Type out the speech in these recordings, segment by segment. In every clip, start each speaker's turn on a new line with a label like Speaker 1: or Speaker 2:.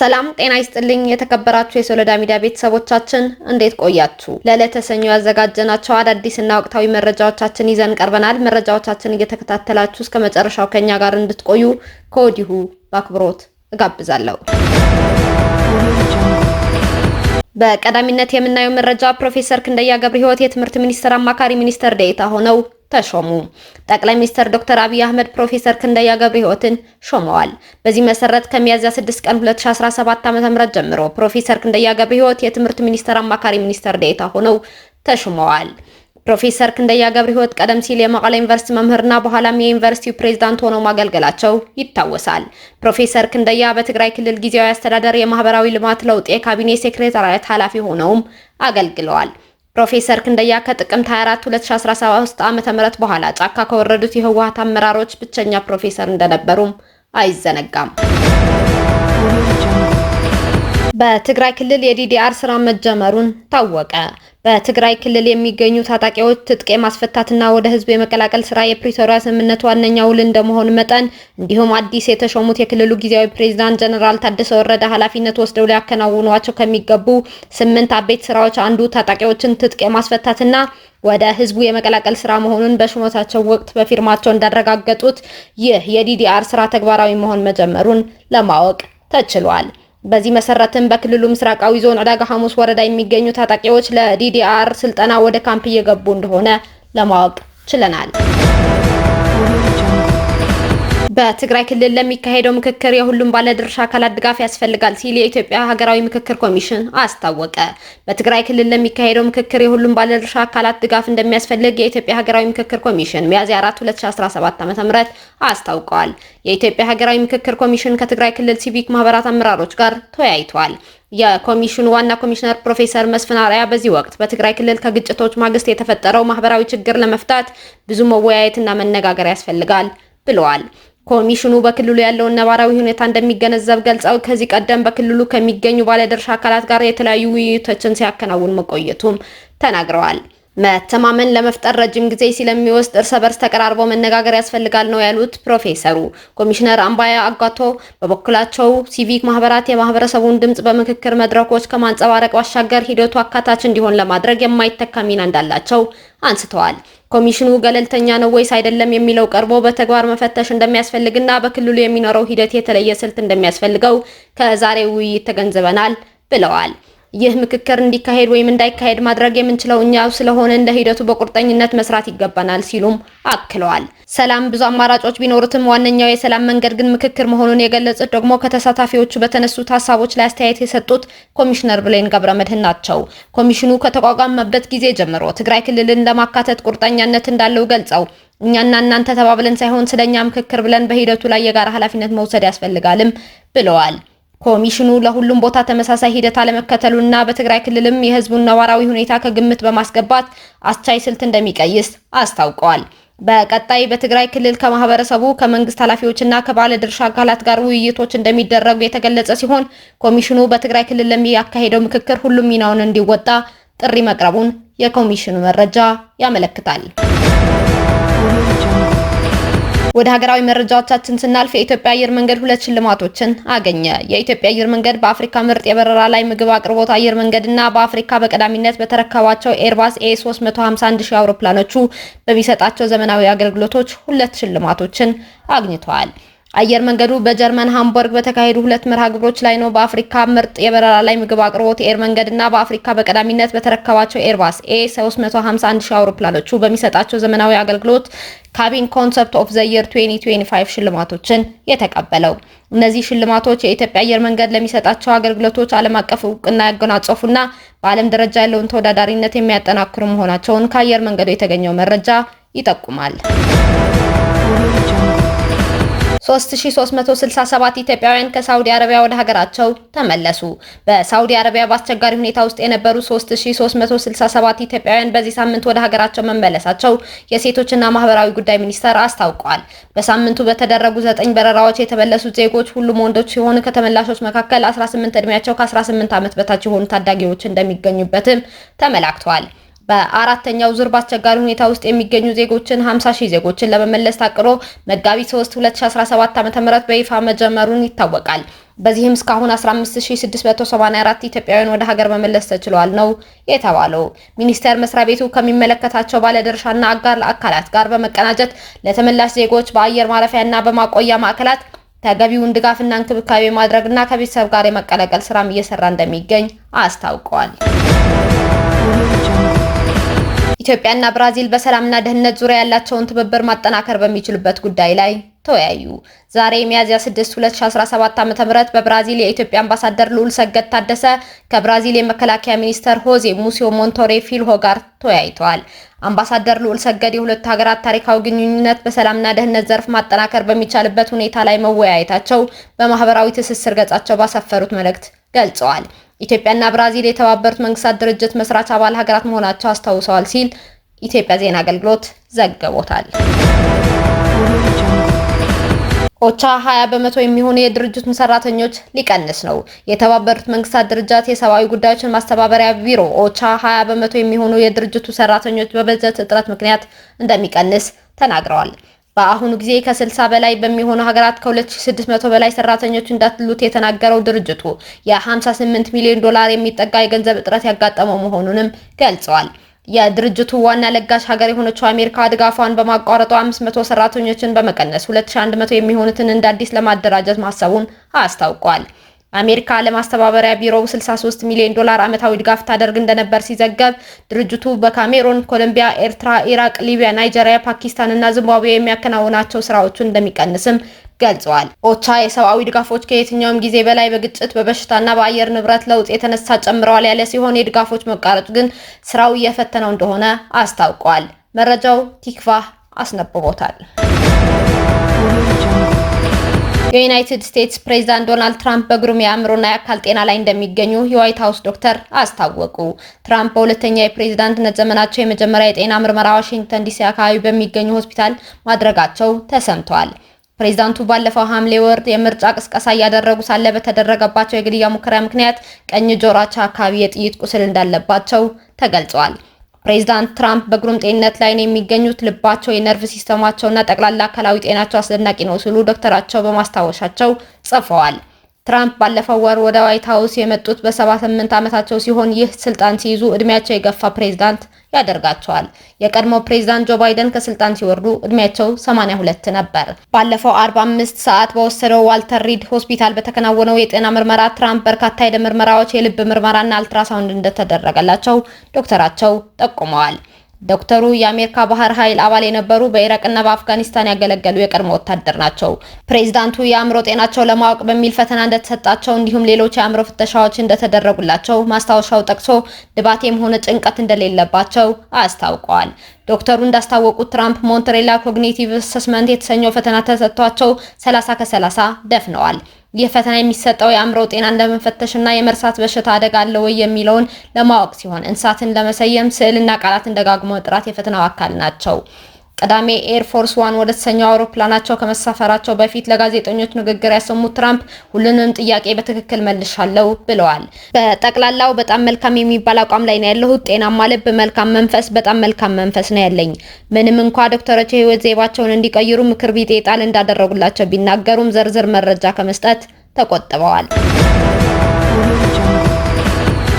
Speaker 1: ሰላም ጤና ይስጥልኝ የተከበራችሁ የሶሎዳ ሚዲያ ቤተሰቦቻችን እንዴት ቆያችሁ? ለዕለተ ሰኞ ያዘጋጀናቸው አዳዲስና ወቅታዊ መረጃዎቻችን ይዘን ቀርበናል። መረጃዎቻችን እየተከታተላችሁ እስከ መጨረሻው ከኛ ጋር እንድትቆዩ ከወዲሁ በአክብሮት እጋብዛለሁ። በቀዳሚነት የምናየው መረጃ ፕሮፌሰር ክንደያ ገብረሕይወት የትምህርት ሚኒስቴር አማካሪ ሚኒስትር ዴኤታ ሆነው ተሾሙ። ጠቅላይ ሚኒስትር ዶክተር አብይ አህመድ ፕሮፌሰር ክንደያ ገብረሕይወትን ሾመዋል። በዚህ መሰረት ከሚያዝያ 6 ቀን 2017 ዓ.ም ጀምሮ ፕሮፌሰር ክንደያ ገብረሕይወት የትምህርት ሚኒስቴር አማካሪ ሚኒስትር ዴኤታ ሆነው ተሾመዋል። ፕሮፌሰር ክንደያ ገብረሕይወት ቀደም ሲል የመቀሌ ዩኒቨርሲቲ መምህርና በኋላም የዩኒቨርሲቲው ፕሬዝዳንት ሆነው ማገልገላቸው ይታወሳል። ፕሮፌሰር ክንደያ በትግራይ ክልል ጊዜያዊ አስተዳደር የማህበራዊ ልማት ለውጥ የካቢኔ ሴክሬታሪያት ኃላፊ ሆነውም አገልግለዋል። ፕሮፌሰር ክንደያ ከጥቅምት 24 2017 ዓ.ም በኋላ ጫካ ከወረዱት የህወሓት አመራሮች ብቸኛ ፕሮፌሰር እንደነበሩም አይዘነጋም። በትግራይ ክልል የዲዲአር ስራ መጀመሩን ታወቀ። በትግራይ ክልል የሚገኙ ታጣቂዎች ትጥቅ የማስፈታትና ወደ ህዝብ የመቀላቀል ስራ የፕሪቶሪያ ስምምነት ዋነኛ ውል እንደመሆን መጠን እንዲሁም አዲስ የተሾሙት የክልሉ ጊዜያዊ ፕሬዝዳንት ጀነራል ታደሰ ወረደ ኃላፊነት ወስደው ሊያከናውኗቸው ከሚገቡ 8 አበይት ስራዎች አንዱ ታጣቂዎችን ትጥቅ የማስፈታትና ወደ ህዝቡ የመቀላቀል ስራ መሆኑን በሹመታቸው ወቅት በፊርማቸው እንዳረጋገጡት ይህ የዲዲአር ስራ ተግባራዊ መሆን መጀመሩን ለማወቅ ተችሏል። በዚህ መሰረትም በክልሉ ምስራቃዊ ዞን ዕዳጋ ሐሙስ ወረዳ የሚገኙ ታጣቂዎች ለዲዲአር ስልጠና ወደ ካምፕ እየገቡ እንደሆነ ለማወቅ ችለናል። በትግራይ ክልል ለሚካሄደው ምክክር የሁሉም ባለድርሻ አካላት ድጋፍ ያስፈልጋል ሲል የኢትዮጵያ ሀገራዊ ምክክር ኮሚሽን አስታወቀ። በትግራይ ክልል ለሚካሄደው ምክክር የሁሉም ባለድርሻ አካላት ድጋፍ እንደሚያስፈልግ የኢትዮጵያ ሀገራዊ ምክክር ኮሚሽን ሚያዝያ 4 2017 ዓ.ም አስታውቀዋል። የኢትዮጵያ ሀገራዊ ምክክር ኮሚሽን ከትግራይ ክልል ሲቪክ ማህበራት አመራሮች ጋር ተወያይቷል። የኮሚሽኑ ዋና ኮሚሽነር ፕሮፌሰር መስፍን አርአያ በዚህ ወቅት በትግራይ ክልል ከግጭቶች ማግስት የተፈጠረው ማህበራዊ ችግር ለመፍታት ብዙ መወያየትና መነጋገር ያስፈልጋል ብለዋል። ኮሚሽኑ በክልሉ ያለውን ነባራዊ ሁኔታ እንደሚገነዘብ ገልጸው ከዚህ ቀደም በክልሉ ከሚገኙ ባለድርሻ አካላት ጋር የተለያዩ ውይይቶችን ሲያከናውን መቆየቱም ተናግረዋል። መተማመን ለመፍጠር ረጅም ጊዜ ስለሚወስድ እርስ በርስ ተቀራርቦ መነጋገር ያስፈልጋል ነው ያሉት ፕሮፌሰሩ። ኮሚሽነር አምባያ አጋቶ በበኩላቸው ሲቪክ ማህበራት የማህበረሰቡን ድምጽ በምክክር መድረኮች ከማንጸባረቅ ባሻገር ሂደቱ አካታች እንዲሆን ለማድረግ የማይተካ ሚና እንዳላቸው አንስተዋል። ኮሚሽኑ ገለልተኛ ነው ወይስ አይደለም የሚለው ቀርቦ በተግባር መፈተሽ እንደሚያስፈልግና በክልሉ የሚኖረው ሂደት የተለየ ስልት እንደሚያስፈልገው ከዛሬው ውይይት ተገንዝበናል ብለዋል። ይህ ምክክር እንዲካሄድ ወይም እንዳይካሄድ ማድረግ የምንችለው እኛው ስለሆነ እንደ ሂደቱ በቁርጠኝነት መስራት ይገባናል ሲሉም አክለዋል። ሰላም ብዙ አማራጮች ቢኖሩትም ዋነኛው የሰላም መንገድ ግን ምክክር መሆኑን የገለጹት ደግሞ ከተሳታፊዎቹ በተነሱት ሀሳቦች ላይ አስተያየት የሰጡት ኮሚሽነር ብሌን ገብረመድህን ናቸው። ኮሚሽኑ ከተቋቋመበት ጊዜ ጀምሮ ትግራይ ክልልን ለማካተት ቁርጠኛነት እንዳለው ገልጸው እኛና እናንተ ተባብለን ሳይሆን ስለኛ ምክክር ብለን በሂደቱ ላይ የጋራ ኃላፊነት መውሰድ ያስፈልጋልም ብለዋል። ኮሚሽኑ ለሁሉም ቦታ ተመሳሳይ ሂደት አለመከተሉና በትግራይ ክልልም የህዝቡን ነባራዊ ሁኔታ ከግምት በማስገባት አስቻይ ስልት እንደሚቀይስ አስታውቀዋል። በቀጣይ በትግራይ ክልል ከማህበረሰቡ ከመንግስት ኃላፊዎችና ከባለድርሻ አካላት ጋር ውይይቶች እንደሚደረጉ የተገለጸ ሲሆን ኮሚሽኑ በትግራይ ክልል ለሚያካሄደው ምክክር ሁሉም ሚናውን እንዲወጣ ጥሪ መቅረቡን የኮሚሽኑ መረጃ ያመለክታል። ወደ ሀገራዊ መረጃዎቻችን ስናልፍ የኢትዮጵያ አየር መንገድ 2 ሽልማቶችን አገኘ። የኢትዮጵያ አየር መንገድ በአፍሪካ ምርጥ የበረራ ላይ ምግብ አቅርቦት አየር መንገድና በአፍሪካ በቀዳሚነት በተረከባቸው ኤርባስ A351 ሺህ አውሮፕላኖቹ በሚሰጣቸው ዘመናዊ አገልግሎቶች 2 ሽልማቶችን አግኝተዋል። አየር መንገዱ በጀርመን ሃምቡርግ በተካሄዱ 2 መርሃ ግብሮች ላይ ነው በአፍሪካ ምርጥ የበረራ ላይ ምግብ አቅርቦት ኤር መንገድና በአፍሪካ በቀዳሚነት በተረከባቸው ኤርባስ A351 ሺህ አውሮፕላኖቹ በሚሰጣቸው ዘመናዊ አገልግሎት ካቢን ኮንሰፕት ኦፍ ዘ የር 2025 ሽልማቶችን የተቀበለው። እነዚህ ሽልማቶች የኢትዮጵያ አየር መንገድ ለሚሰጣቸው አገልግሎቶች ዓለም አቀፍ እውቅና ያጎናጸፉና በዓለም ደረጃ ያለውን ተወዳዳሪነት የሚያጠናክሩ መሆናቸውን ከአየር መንገዱ የተገኘው መረጃ ይጠቁማል። 3367 ኢትዮጵያውያን ከሳውዲ አረቢያ ወደ ሀገራቸው ተመለሱ። በሳውዲ አረቢያ በአስቸጋሪ ሁኔታ ውስጥ የነበሩ 3367 ኢትዮጵያውያን በዚህ ሳምንት ወደ ሀገራቸው መመለሳቸው የሴቶችና ማህበራዊ ጉዳይ ሚኒስቴር አስታውቋል። በሳምንቱ በተደረጉ 9 በረራዎች የተመለሱት ዜጎች ሁሉም ወንዶች ሲሆኑ ከተመላሾች መካከል 18 እድሜያቸው ከ18 ዓመት በታች የሆኑ ታዳጊዎች እንደሚገኙበትም ተመላክቷል። በአራተኛው ዙር በአስቸጋሪ ሁኔታ ውስጥ የሚገኙ ዜጎችን 50,000 ዜጎችን ለመመለስ ታቅዶ መጋቢት 3 2017 ዓ.ም በይፋ መጀመሩን ይታወቃል። በዚህም እስካሁን 15684 ኢትዮጵያውያን ወደ ሀገር መመለስ ተችሏል ነው የተባለው። ሚኒስቴር መስሪያ ቤቱ ከሚመለከታቸው ባለድርሻና አጋር አካላት ጋር በመቀናጀት ለተመላሽ ዜጎች በአየር ማረፊያና በማቆያ ማዕከላት ተገቢውን ድጋፍና እንክብካቤ ማድረግና ከቤተሰብ ጋር የመቀላቀል ስራም እየሰራ እንደሚገኝ አስታውቀዋል። ኢትዮጵያና ብራዚል በሰላምና ደህንነት ዙሪያ ያላቸውን ትብብር ማጠናከር በሚችሉበት ጉዳይ ላይ ተወያዩ። ዛሬ ሚያዝያ 6 2017 ዓ.ም በብራዚል የኢትዮጵያ አምባሳደር ልዑል ሰገድ ታደሰ ከብራዚል የመከላከያ ሚኒስተር ሆዜ ሙሲዮ ሞንቶሬ ፊልሆ ጋር ተወያይተዋል። አምባሳደር ልዑል ሰገድ የሁለቱ ሀገራት ታሪካዊ ግንኙነት በሰላምና ደህንነት ዘርፍ ማጠናከር በሚቻልበት ሁኔታ ላይ መወያየታቸው በማህበራዊ ትስስር ገጻቸው ባሰፈሩት መልእክት ገልጸዋል። ኢትዮጵያና ብራዚል የተባበሩት መንግስታት ድርጅት መስራች አባል ሀገራት መሆናቸው አስታውሰዋል ሲል ኢትዮጵያ ዜና አገልግሎት ዘግቦታል። ኦቻ 20 በመቶ የሚሆኑ የድርጅቱን ሰራተኞች ሊቀንስ ነው። የተባበሩት መንግስታት ድርጅት የሰብአዊ ጉዳዮችን ማስተባበሪያ ቢሮ ኦቻ 20 በመቶ የሚሆኑ የድርጅቱ ሰራተኞች በበጀት እጥረት ምክንያት እንደሚቀንስ ተናግረዋል። በአሁኑ ጊዜ ከ60 በላይ በሚሆኑ ሀገራት ከ2600 በላይ ሰራተኞች እንዳሉት የተናገረው ድርጅቱ የ58 ሚሊዮን ዶላር የሚጠጋ የገንዘብ እጥረት ያጋጠመው መሆኑንም ገልጸዋል። የድርጅቱ ዋና ለጋሽ ሀገር የሆነችው አሜሪካ ድጋፏን በማቋረጧ 500 ሰራተኞችን በመቀነስ 2100 የሚሆኑትን እንደ አዲስ ለማደራጀት ማሰቡን አስታውቋል። አሜሪካ ለማስተባበሪያ ቢሮው 63 ሚሊዮን ዶላር ዓመታዊ ድጋፍ ታደርግ እንደነበር ሲዘገብ ድርጅቱ በካሜሩን፣ ኮሎምቢያ፣ ኤርትራ፣ ኢራቅ፣ ሊቢያ፣ ናይጄሪያ፣ ፓኪስታን እና ዚምባብዌ የሚያከናውናቸው ስራዎችን እንደሚቀንስም ገልጸዋል። ኦቻ የሰብአዊ ድጋፎች ከየትኛውም ጊዜ በላይ በግጭት በበሽታና በአየር ንብረት ለውጥ የተነሳ ጨምረዋል ያለ ሲሆን የድጋፎች መቋረጥ ግን ስራው እየፈተነው እንደሆነ አስታውቋል። መረጃው ቲክቫህ አስነብቦታል። የዩናይትድ ስቴትስ ፕሬዝዳንት ዶናልድ ትራምፕ በግሩም የአእምሮና የአካል ጤና ላይ እንደሚገኙ የዋይት ሀውስ ዶክተር አስታወቁ። ትራምፕ በሁለተኛ የፕሬዝዳንትነት ዘመናቸው የመጀመሪያ የጤና ምርመራ ዋሽንግተን ዲሲ አካባቢ በሚገኙ ሆስፒታል ማድረጋቸው ተሰምቷል። ፕሬዝዳንቱ ባለፈው ሐምሌ ወር የምርጫ ቅስቀሳ እያደረጉ ሳለ በተደረገባቸው የግድያ ሙከራ ምክንያት ቀኝ ጆሮአቸው አካባቢ የጥይት ቁስል እንዳለባቸው ተገልጿል። ፕሬዝዳንት ትራምፕ በግሩም ጤንነት ላይ ነው የሚገኙት፣ ልባቸው፣ የነርቭ ሲስተማቸውና ጠቅላላ አካላዊ ጤናቸው አስደናቂ ነው ሲሉ ዶክተራቸው በማስታወሻቸው ጽፈዋል። ትራምፕ ባለፈው ወር ወደ ዋይት ሀውስ የመጡት በ78 ዓመታቸው ሲሆን ይህ ስልጣን ሲይዙ እድሜያቸው የገፋ ፕሬዝዳንት ያደርጋቸዋል። የቀድሞ ፕሬዝዳንት ጆ ባይደን ከስልጣን ሲወርዱ እድሜያቸው 82 ነበር። ባለፈው 45 ሰዓት በወሰደው ዋልተር ሪድ ሆስፒታል በተከናወነው የጤና ምርመራ ትራምፕ በርካታ የደም ምርመራዎች፣ የልብ ምርመራና አልትራሳውንድ እንደተደረገላቸው ዶክተራቸው ጠቁመዋል። ዶክተሩ የአሜሪካ ባህር ኃይል አባል የነበሩ በኢራቅና በአፍጋኒስታን ያገለገሉ የቀድሞ ወታደር ናቸው። ፕሬዝዳንቱ የአእምሮ ጤናቸው ለማወቅ በሚል ፈተና እንደተሰጣቸው እንዲሁም ሌሎች የአእምሮ ፍተሻዎች እንደተደረጉላቸው ማስታወሻው ጠቅሶ ድባቴም ሆነ ጭንቀት እንደሌለባቸው አስታውቀዋል። ዶክተሩ እንዳስታወቁት ትራምፕ ሞንትሬላ ኮግኒቲቭ አሰስመንት የተሰኘው ፈተና ተሰጥቷቸው 30 ከ30 ደፍነዋል። ይህ ፈተና የሚሰጠው የአእምሮ ጤናን ለመፈተሽና የመርሳት በሽታ አደጋ አለ ወይ የሚለውን ለማወቅ ሲሆን እንስሳትን ለመሰየም ስዕልና ቃላትን ደጋግሞ መጥራት የፈተናው አካል ናቸው። ቅዳሜ ኤር ፎርስ ዋን ወደ ተሰኘው አውሮፕላናቸው ከመሳፈራቸው በፊት ለጋዜጠኞች ንግግር ያሰሙት ትራምፕ ሁሉንም ጥያቄ በትክክል መልሻለሁ ብለዋል። በጠቅላላው በጣም መልካም የሚባል አቋም ላይ ነው ያለሁት። ጤናማ ልብ፣ መልካም መንፈስ፣ በጣም መልካም መንፈስ ነው ያለኝ። ምንም እንኳ ዶክተሮች የህይወት ዘይቤያቸውን እንዲቀይሩ ምክር ቢጤ ጣል እንዳደረጉላቸው ቢናገሩም ዝርዝር መረጃ ከመስጠት ተቆጥበዋል።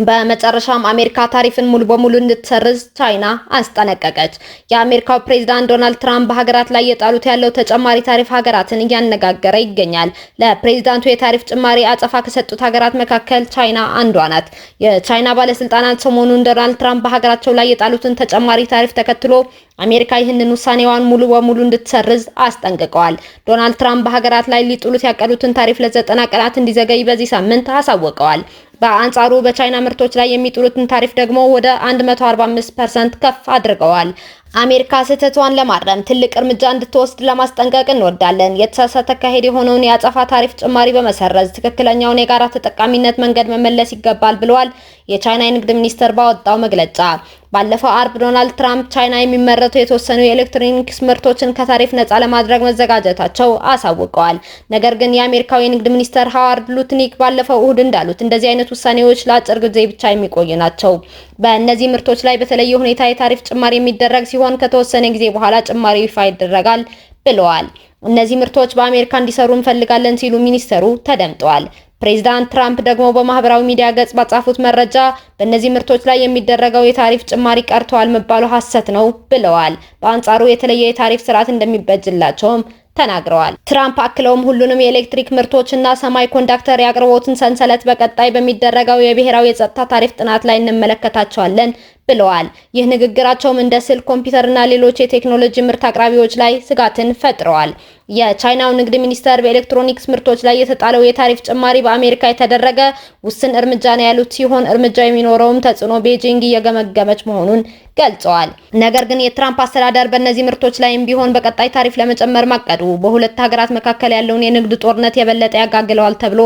Speaker 1: በመጨረሻም አሜሪካ ታሪፍን ሙሉ በሙሉ እንድትሰርዝ ቻይና አስጠነቀቀች። የአሜሪካው ፕሬዝዳንት ዶናልድ ትራምፕ በሀገራት ላይ የጣሉት ያለው ተጨማሪ ታሪፍ ሀገራትን እያነጋገረ ይገኛል። ለፕሬዝዳንቱ የታሪፍ ጭማሪ አጸፋ ከሰጡት ሀገራት መካከል ቻይና አንዷ ናት። የቻይና ባለስልጣናት ሰሞኑን ዶናልድ ትራምፕ በሀገራቸው ላይ የጣሉትን ተጨማሪ ታሪፍ ተከትሎ አሜሪካ ይህንን ውሳኔዋን ሙሉ በሙሉ እንድትሰርዝ አስጠንቅቀዋል። ዶናልድ ትራምፕ በሀገራት ላይ ሊጥሉት ያቀዱትን ታሪፍ ለ90 ቀናት እንዲዘገይ በዚህ ሳምንት አሳውቀዋል። በአንጻሩ በቻይና ምርቶች ላይ የሚጥሉትን ታሪፍ ደግሞ ወደ 145% ከፍ አድርገዋል። አሜሪካ ስህተቷን ለማረም ትልቅ እርምጃ እንድትወስድ ለማስጠንቀቅ እንወዳለን። የተሳሳተ አካሄድ የሆነውን የአጸፋ ታሪፍ ጭማሪ በመሰረዝ ትክክለኛውን የጋራ ተጠቃሚነት መንገድ መመለስ ይገባል ብለዋል የቻይና የንግድ ሚኒስቴር ባወጣው መግለጫ። ባለፈው አርብ ዶናልድ ትራምፕ ቻይና የሚመረቱ የተወሰኑ የኤሌክትሮኒክስ ምርቶችን ከታሪፍ ነፃ ለማድረግ መዘጋጀታቸው አሳውቀዋል። ነገር ግን የአሜሪካው የንግድ ሚኒስትር ሃዋርድ ሉትኒክ ባለፈው እሁድ እንዳሉት እንደዚህ አይነት ውሳኔዎች ለአጭር ጊዜ ብቻ የሚቆዩ ናቸው። በእነዚህ ምርቶች ላይ በተለየ ሁኔታ የታሪፍ ጭማሪ የሚደረግ ሲሆን ከተወሰነ ጊዜ በኋላ ጭማሪው ይፋ ይደረጋል ብለዋል። እነዚህ ምርቶች በአሜሪካ እንዲሰሩ እንፈልጋለን ሲሉ ሚኒስተሩ ተደምጠዋል። ፕሬዝዳንት ትራምፕ ደግሞ በማህበራዊ ሚዲያ ገጽ ባጻፉት መረጃ በእነዚህ ምርቶች ላይ የሚደረገው የታሪፍ ጭማሪ ቀርቷል መባሉ ሐሰት ነው ብለዋል። በአንጻሩ የተለየ የታሪፍ ስርዓት እንደሚበጅላቸውም ተናግረዋል። ትራምፕ አክለውም ሁሉንም የኤሌክትሪክ ምርቶችና ሰማይ ኮንዳክተር የአቅርቦትን ሰንሰለት በቀጣይ በሚደረገው የብሔራዊ የጸጥታ ታሪፍ ጥናት ላይ እንመለከታቸዋለን ብለዋል። ይህ ንግግራቸውም እንደ ስልክ፣ ኮምፒውተርና ሌሎች የቴክኖሎጂ ምርት አቅራቢዎች ላይ ስጋትን ፈጥረዋል። የቻይናው ንግድ ሚኒስተር በኤሌክትሮኒክስ ምርቶች ላይ የተጣለው የታሪፍ ጭማሪ በአሜሪካ የተደረገ ውስን እርምጃ ነው ያሉት ሲሆን እርምጃው የሚኖረውም ተጽዕኖ ቤጂንግ እየገመገመች መሆኑን ገልጸዋል። ነገር ግን የትራምፕ አስተዳደር በእነዚህ ምርቶች ላይም ቢሆን በቀጣይ ታሪፍ ለመጨመር ማቀዱ በሁለት ሀገራት መካከል ያለውን የንግድ ጦርነት የበለጠ ያጋግለዋል ተብሎ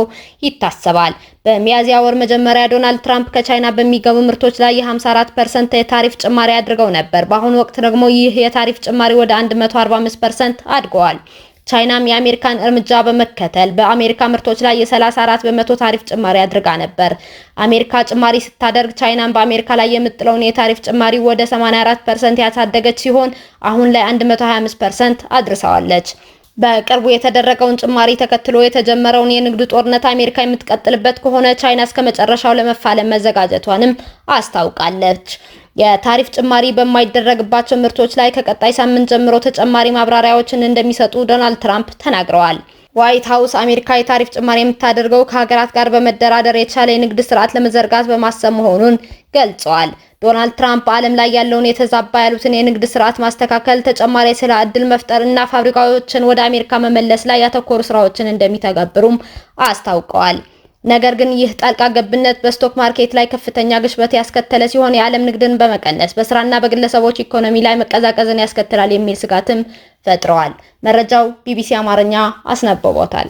Speaker 1: ይታሰባል። በሚያዝያ ወር መጀመሪያ ዶናልድ ትራምፕ ከቻይና በሚገቡ ምርቶች ላይ የ54% የታሪፍ ጭማሪ አድርገው ነበር። በአሁኑ ወቅት ደግሞ ይህ የታሪፍ ጭማሪ ወደ 145% አድገዋል። ቻይናም የአሜሪካን እርምጃ በመከተል በአሜሪካ ምርቶች ላይ የ34% ታሪፍ ጭማሪ አድርጋ ነበር። አሜሪካ ጭማሪ ስታደርግ ቻይናም በአሜሪካ ላይ የምጥለውን የታሪፍ ጭማሪ ወደ 84% ያሳደገች ሲሆን አሁን ላይ 125% አድርሰዋለች። በቅርቡ የተደረገውን ጭማሪ ተከትሎ የተጀመረውን የንግድ ጦርነት አሜሪካ የምትቀጥልበት ከሆነ ቻይና እስከ መጨረሻው ለመፋለም መዘጋጀቷንም አስታውቃለች። የታሪፍ ጭማሪ በማይደረግባቸው ምርቶች ላይ ከቀጣይ ሳምንት ጀምሮ ተጨማሪ ማብራሪያዎችን እንደሚሰጡ ዶናልድ ትራምፕ ተናግረዋል። ዋይት ሀውስ አሜሪካ የታሪፍ ጭማሪ የምታደርገው ከሀገራት ጋር በመደራደር የተሻለ የንግድ ስርዓት ለመዘርጋት በማሰብ መሆኑን ገልጸዋል። ዶናልድ ትራምፕ በዓለም ላይ ያለውን የተዛባ ያሉትን የንግድ ስርዓት ማስተካከል፣ ተጨማሪ የስራ ዕድል መፍጠር እና ፋብሪካዎችን ወደ አሜሪካ መመለስ ላይ ያተኮሩ ስራዎችን እንደሚተገብሩም አስታውቀዋል። ነገር ግን ይህ ጣልቃ ገብነት በስቶክ ማርኬት ላይ ከፍተኛ ግሽበት ያስከተለ ሲሆን የዓለም ንግድን በመቀነስ በስራና በግለሰቦች ኢኮኖሚ ላይ መቀዛቀዝን ያስከትላል የሚል ስጋትም ፈጥረዋል። መረጃው ቢቢሲ አማርኛ አስነብቦታል።